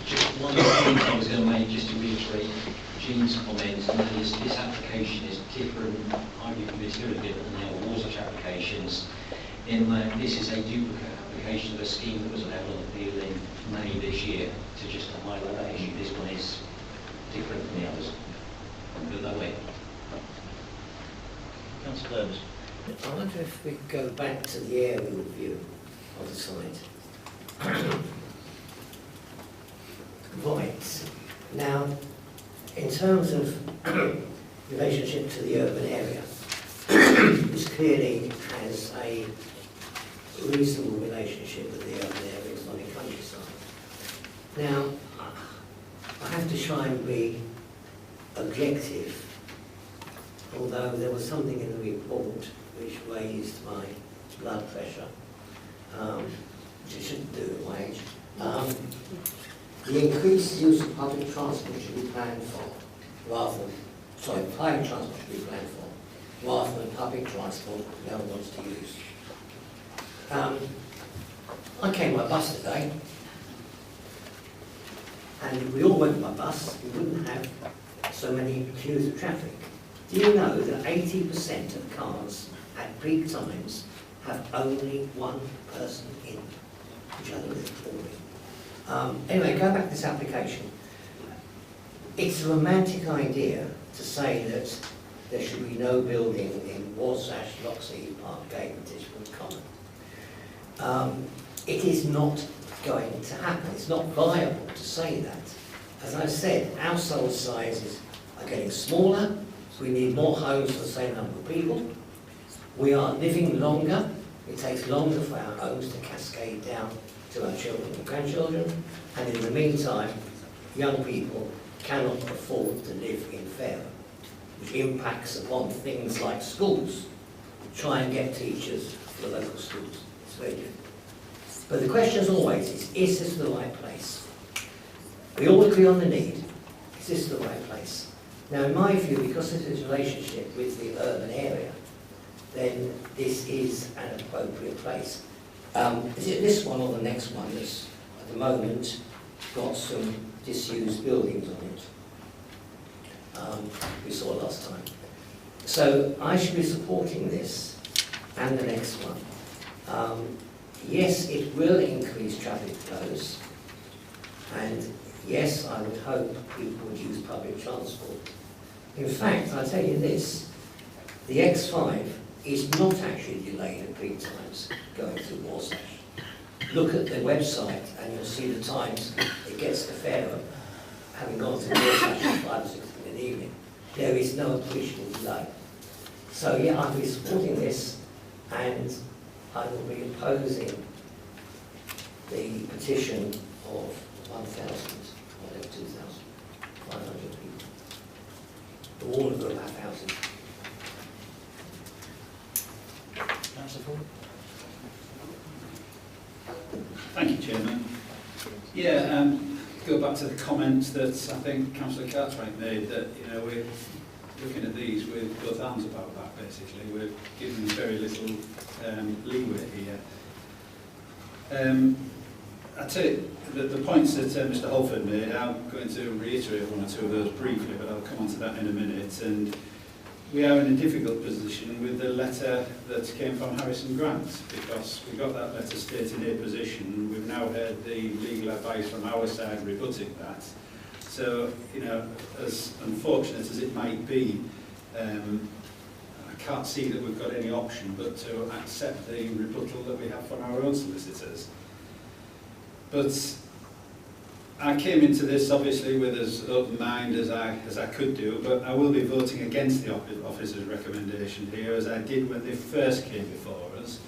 Just one thing I was going to make, just to reiterate Jean's comments, and that is this application is different, arguably materially different than the other Wasatch applications, in that this is a duplicate application of a scheme that was allowed on appeal in May this year. To just to highlight that issue, this one is different from the others. Put it that way. Councillor Davis. I wonder if we could go back to the aerial view of the site. Right. Now, in terms of relationship to the urban area, this clearly has a reasonable relationship with the urban areas on the countryside. Now, I have to try and be objective, although there was something in the report which raised my blood pressure, which I shouldn't do at my age. The increased use of public transport should be planned for, rather than, sorry, private transport should be planned for, rather than public transport no one wants to use. I came by bus today, and if we all went by bus, we wouldn't have so many queues of traffic. Do you know that 80% of cars at peak times have only one person in, which I think is appalling. Anyway, go back to this application. It's a romantic idea to say that there should be no building in Wasatch, Loxley, Parkgate and Tishwood Common. It is not going to happen. It's not viable to say that. As I said, household sizes are getting smaller. We need more homes for the same number of people. We are living longer. It takes longer for our homes to cascade down to our children and grandchildren. And in the meantime, young people cannot afford to live in Fareham, which impacts upon things like schools. Try and get teachers for the local schools. It's very difficult. But the question is always is this the right place? We all agree on the need. Is this the right place? Now, in my view, because of its relationship with the urban area, then this is an appropriate place. Is it this one or the next one that's, at the moment, got some disused buildings on it? We saw last time. So I should be supporting this and the next one. Yes, it will increase traffic flows, and yes, I would hope people would use public transport. In fact, I'll tell you this, the X5 is not actually delayed at peak times going through Wasatch. Look at the website and you'll see the times it gets to Fareham, having gone through Wasatch at 5 or 6 in the evening. There is no appreciable delay. So yeah, I'll be supporting this, and I will be opposing the petition of 1,000, or 2,500 people. All of them have houses. Councillor Ford. Thank you, Chairman. Yeah, go back to the comments that I think Councillor Cartwright made, that we're looking at these with both arms about that. Basically, we're giving very little leeway here. I take the points that Mr. Holford made. I'm going to reiterate one or two of those briefly, but I'll come on to that in a minute. And we are in a difficult position with the letter that came from Harrison Grant, because we got that letter stating a position. We've now heard the legal advice from our side rebutting that. So, as unfortunate as it might be, I can't see that we've got any option but to accept the rebuttal that we have from our own solicitors. But I came into this obviously with as open mind as I could do, but I will be voting against the officer's recommendation here, as I did when they first came before us.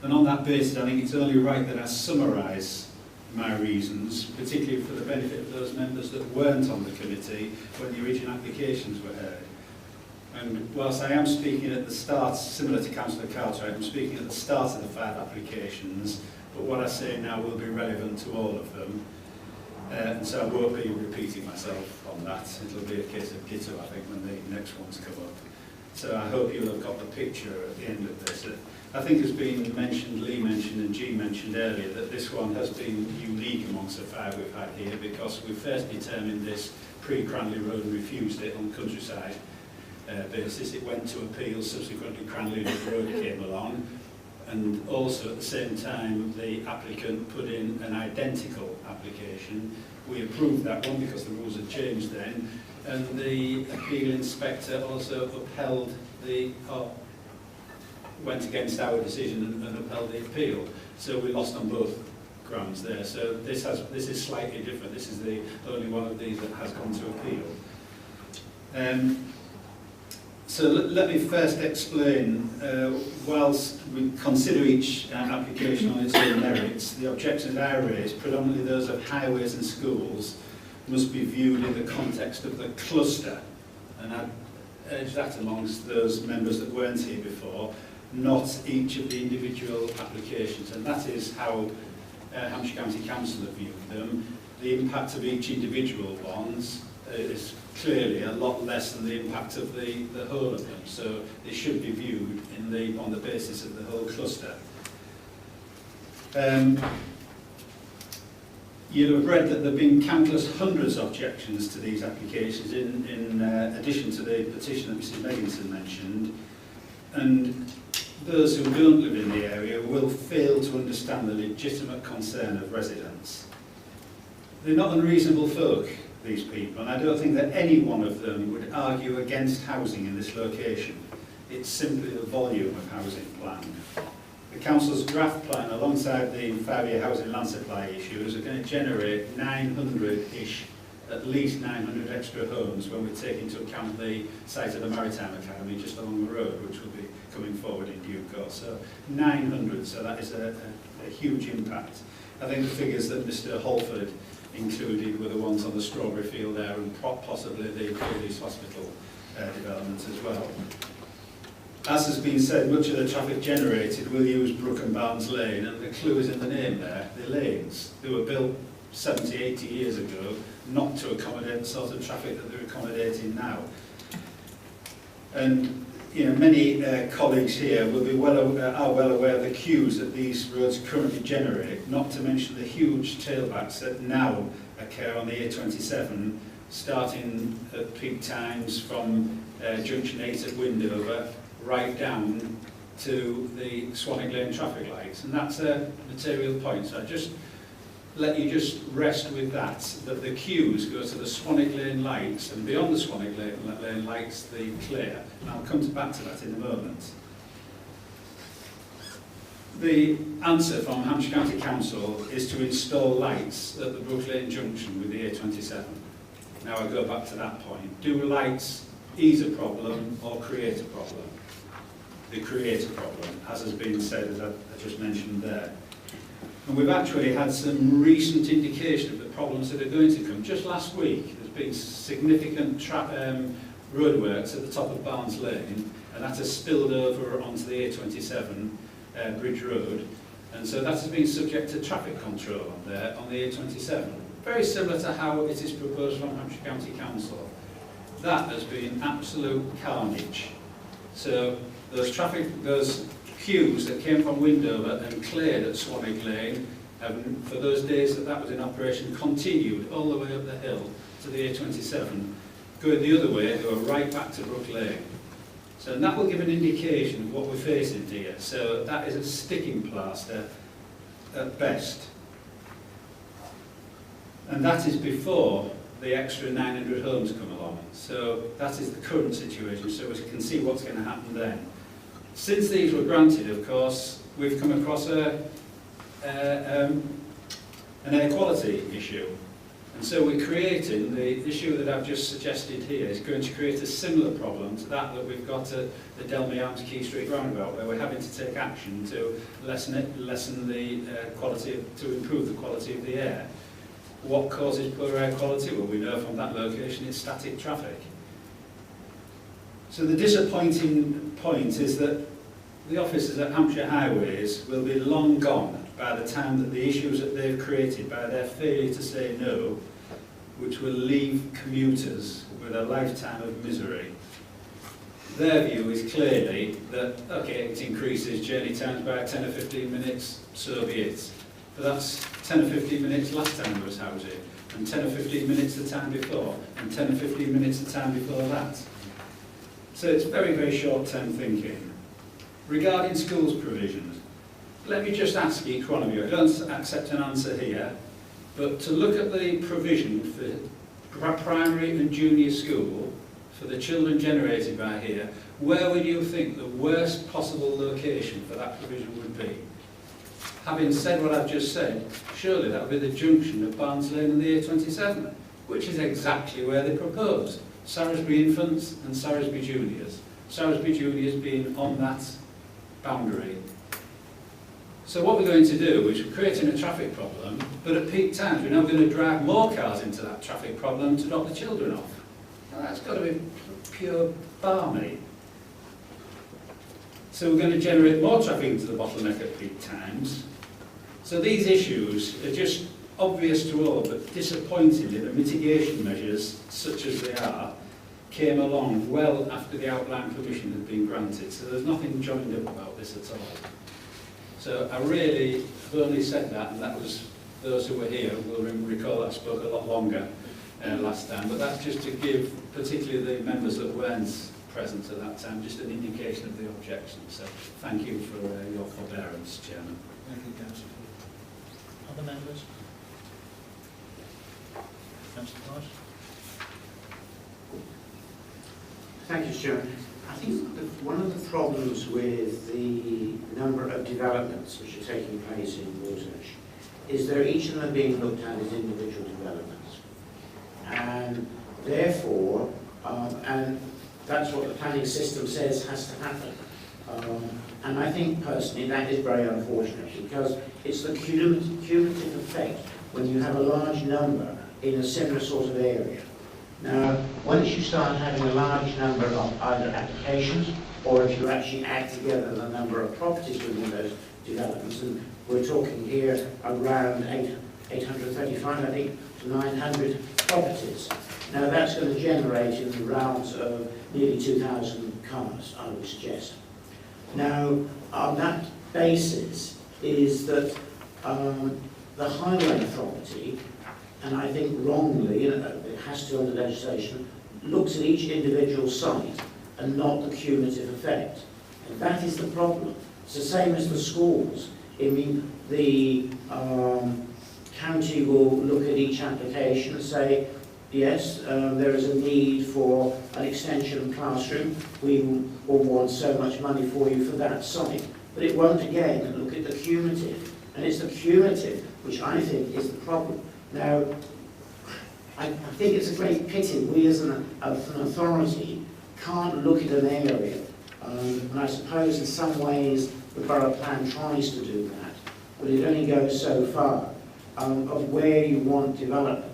And on that basis, I think it's only right that I summarise my reasons, particularly for the benefit of those members that weren't on the committee when the original applications were heard. And whilst I am speaking at the start, similar to Councillor Cartwright, I'm speaking at the start of the 5 applications, but what I say now will be relevant to all of them. And so I won't be repeating myself on that. It'll be a case of ditto, I think, when the next ones come up. So I hope you'll have got the picture at the end of this. I think has been mentioned, Lee mentioned and Jean mentioned mentioned earlier that this one has been unique amongst the 5 we've had here, because we first determined this pre-Cranley Road and refused it on countryside basis. It went to appeal, subsequently Cranley Road came along, and also at the same time the applicant put in an identical application. We approved that one because the rules had changed then, and the appeal inspector also upheld went against our decision and upheld the appeal. So we lost on both grounds there. So this is slightly different. This is the only one of these that has gone to appeal. So let me first explain, whilst we consider each application on its own merits, the objections I raise, predominantly those of highways and schools, must be viewed in the context of the cluster. And I urge that amongst those members that weren't here before, not each of the individual applications. And that is how Hampshire County Council have viewed them. The impact of each individual ones is clearly a lot less than the impact of the whole of them. So they should be viewed on the basis of the whole cluster. You'll have read that there have been countless hundreds of objections to these applications in addition to the petition that Mrs Megginson mentioned. And those who don't live in the area will fail to understand the legitimate concern of residents. They're not unreasonable folk, these people, and I don't think that any one of them would argue against housing in this location. It's simply the volume of housing planned. The Council's draft plan, alongside the 5-year housing land supply issues, are going to generate 900-ish, at least 900 extra homes when we take into account the site of the Maritime Academy just along the road, which will be coming forward in due course. So 900, so that is a huge impact. I think the figures that Mr Holford included were the ones on the strawberry field there, and possibly the police hospital development as well. As has been said, much of the traffic generated will use Brook and Barnes Lane, and the clue is in the name there, the lanes. They were built 70, 80 years ago, not to accommodate the sort of traffic that they're accommodating now. And many colleagues here will be are well aware of the queues that these roads currently generate, not to mention the huge tailbacks that now occur on the A27, starting at peak times from Junction 8 at Windover, right down to the Swanwick Lane traffic lights. And that's a material point. So I just let you just rest with that the queues go to the Swanwick Lane lights, and beyond the Swanwick Lane lights, the clear. And I'll come back to that in a moment. The answer from Hampshire County Council is to install lights at the Brook Lane junction with the A27. Now I go back to that point. Do lights ease a problem or create a problem? They create a problem, as has been said, as I just mentioned there. And we've actually had some recent indication of the problems that are going to come. Just last week, there's been significant roadworks at the top of Barnes Lane, and that has spilled over onto the A27 Bridge Road. And so that has been subject to traffic control on there on the A27. Very similar to how it is proposed from Hampshire County Council. That has been absolute carnage. So those queues that came from Windover and cleared at Swanwick Lane, for those days that was in operation, continued all the way up the hill to the A27. Going the other way, they were right back to Brook Lane. So that will give an indication of what we're facing here. So that is a sticking plaster at best. And that is before the extra 900 homes come along. So that is the current situation, so we can see what's going to happen then. Since these were granted, of course, we've come across an air quality issue. And so we're creating, the issue that I've just suggested here is going to create a similar problem to that we've got at the Delmy Arms Key Street roundabout, where we're having to take action to lessen the quality, to improve the quality of the air. What causes poor air quality? Well, we know from that location it's static traffic. So the disappointing point is that the officers at Hampshire Highways will be long gone by the time that the issues that they've created by their failure to say no, which will leave commuters with a lifetime of misery. their view is clearly that, okay, it increases journey times by 10 or 15 minutes, so be it. But that's 10 or 15 minutes last time there was housing, and 10 or 15 minutes the time before, and 10 or 15 minutes the time before that. So it's very, very short-term thinking. Regarding schools provisions, let me just ask each one of you, I don't accept an answer here, but to look at the provision for primary and junior school, for the children generated by here, where would you think the worst possible location for that provision would be? Having said what I've just said, surely that would be the junction of Barnes Lane and the A27, which is exactly where they proposed. Saresby Infants and Saresby Juniors. Saresby Juniors being on that boundary. So what we're going to do is we're creating a traffic problem, but at peak times we're now going to drive more cars into that traffic problem to drop the children off. Now that's got to be pure balmy. So we're going to generate more traffic into the bottleneck at peak times. So these issues are just obvious to all, but disappointingly the mitigation measures, such as they are, came along well after the outline permission had been granted. So there's nothing joined up about this at all. So I really have only said that, and that was, those who were here will recall I spoke a lot longer last time, but that's just to give particularly the members that weren't present at that time just an indication of the objection. So thank you for your forbearance, Chairman. Thank you, Councillor. Other members? Councillor Price? Thank you, Chairman. I think that one of the problems with the number of developments which are taking place in Waterloo is that each of them are being looked at as individual developments. And therefore, and that's what the planning system says has to happen. And I think personally that is very unfortunate because it's the cumulative effect when you have a large number in a similar sort of area. Now, once you start having a large number of either applications or if you actually add together the number of properties within those developments, and we're talking here around 835, I think, to 900 properties. Now, that's going to generate in the realms of nearly 2,000 cars, I would suggest. Now, on that basis is that the highway authority, and I think wrongly, it has to under legislation, looks at each individual site and not the cumulative effect. And that is the problem. It's the same as the schools. I mean, the county will look at each application and say, yes, there is a need for an extension classroom. We will want so much money for you for that site. But it won't again look at the cumulative. And it's the cumulative which I think is the problem. Now, I think it's a great pity we as an authority can't look at an area. And I suppose in some ways the borough plan tries to do that, but it only goes so far of where you want development.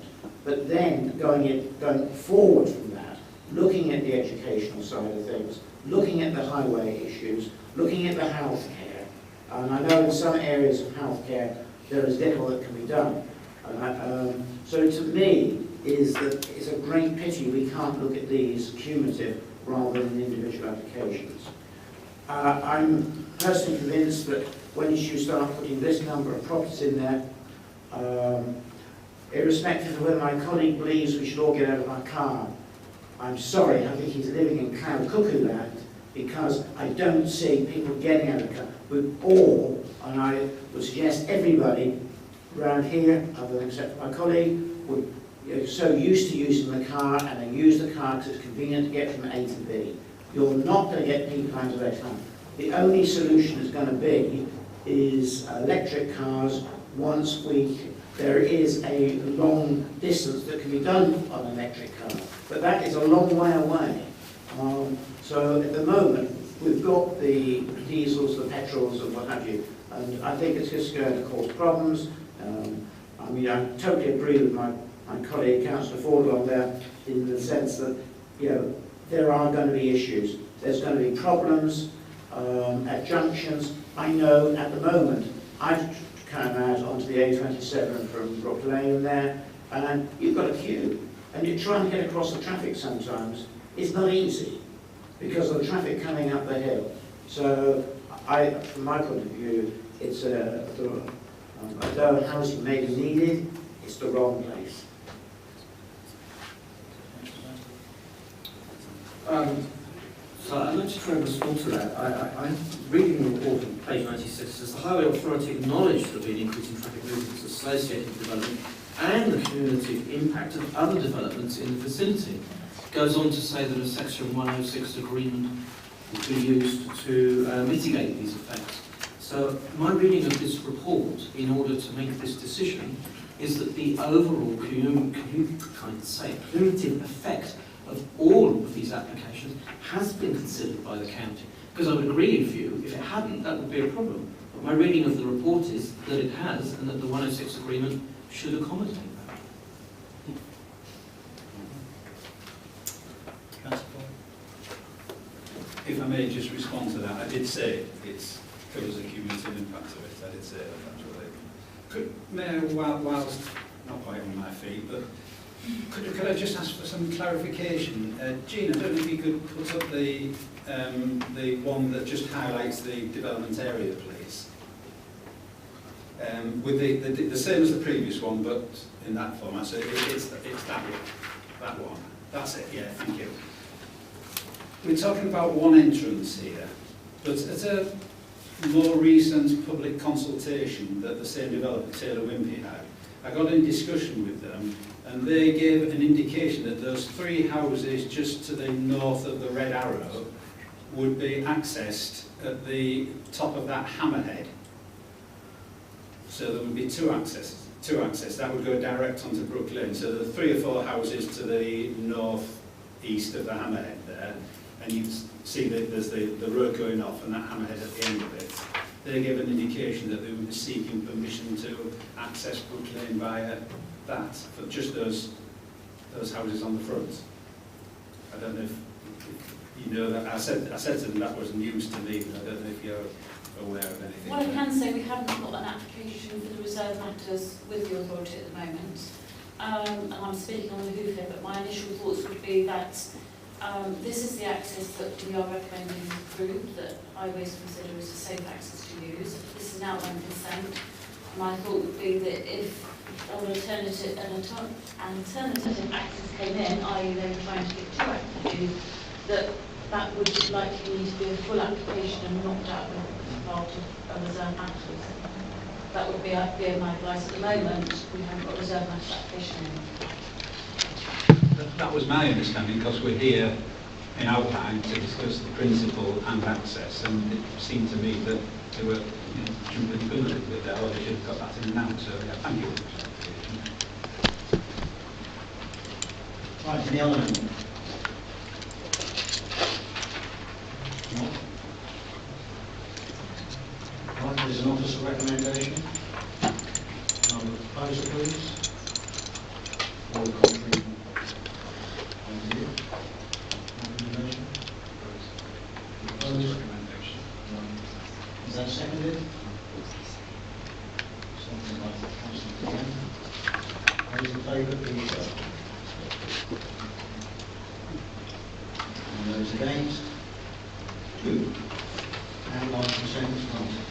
But then going forward from that, looking at the educational side of things, looking at the highway issues, looking at the healthcare. And I know in some areas of healthcare there is little that can be done. So to me, is that it's a great pity we can't look at these cumulative rather than individual applications. I'm personally convinced that when you start putting this number of properties in there, irrespective of whether my colleague believes we should all get out of our car, I'm sorry, I think he's living in cloud cuckoo land because I don't see people getting out of the car. We're all, and I would suggest everybody around here, other than except for my colleague, would so used to using the car and they use the car because it's convenient to get from A to B. You're not going to get people out of their car. The only solution is going to be is electric cars once there is a long distance that can be done on an electric car. But that is a long way away. So at the moment, we've got the diesels, the petrols and what have you, and I think it's just going to cause problems. I mean, I totally agree with my colleague, Councillor Ford, on there, in the sense that, there are going to be issues. There's going to be problems at junctions. I know at the moment, I've come out onto the A27 from Brook Lane there, and you've got a queue. And you're trying to get across the traffic sometimes. It's not easy. because of the traffic coming up the hill. So from my point of view, it's although housing may be needed, it's the wrong place. So I'd like to try and respond to that. I'm reading the report on page 96. It says the Highway Authority acknowledged there will be an increase in traffic movements associated with development and the cumulative impact of other developments in the vicinity. It goes on to say that a Section 106 agreement will be used to mitigate these effects. So my reading of this report, in order to make this decision, is that the overall cumulative effect of all of these applications has been considered by the county. Because I would agree with you, if it hadn't, that would be a problem. But my reading of the report is that it has, and that the 106 agreement should accommodate that. Councillor Paul. If I may just respond to that, I did say it covers the cumulative impact of it. I did say that actually. Mayor, whilst not quite on my feet, but could I just ask for some clarification? Jean, I don't know if you could put up the one that just highlights the development area, please. With the same as the previous one, but in that format. So it's that one. That's it. Yeah, thank you. We're talking about one entrance here, but at a more recent public consultation that the same developer, Taylor Wimpey, had, I got in discussion with them, and they gave an indication that those 3 houses just to the north of the red arrow would be accessed at the top of that hammerhead. So there would be two access. That would go direct onto Brook Lane. So there are 3 or 4 houses to the north-east of the hammerhead there, and you see that there's the road going off and that hammerhead at the end of it. They gave an indication that they would be seeking permission to access Brook Lane via that, for just those houses on the front. I don't know if you know that. I said to them that was news to me, but I don't know if you're aware of anything. Well, I can say we haven't got an application for the reserve matters with the authority at the moment. And I'm speaking on the hoof here, but my initial thoughts would be that this is the access that we are recommending approved, that highways consider as a safe access to use. This is now on consent. My thought would be that if an alternative access came in, i.e. they were trying to get 2 access, that would likely need to be a full application and not out as part of a reserve matters. That would be my advice at the moment. We haven't got a reserve matters application in. That was my understanding, because we're here in Alpine to discuss the principle and access, and it seemed to me that they were jumping the gun a little bit there, or they should have got that in and out. So yeah, thank you. Right, any other members? No? Right, there's an officer recommendation. Number proposal, please. Or the contrary. Recommendation. Proposed. Is that seconded? Something like that. Councillor again. Those in favour, please show. And those against? 2. And 1% is granted.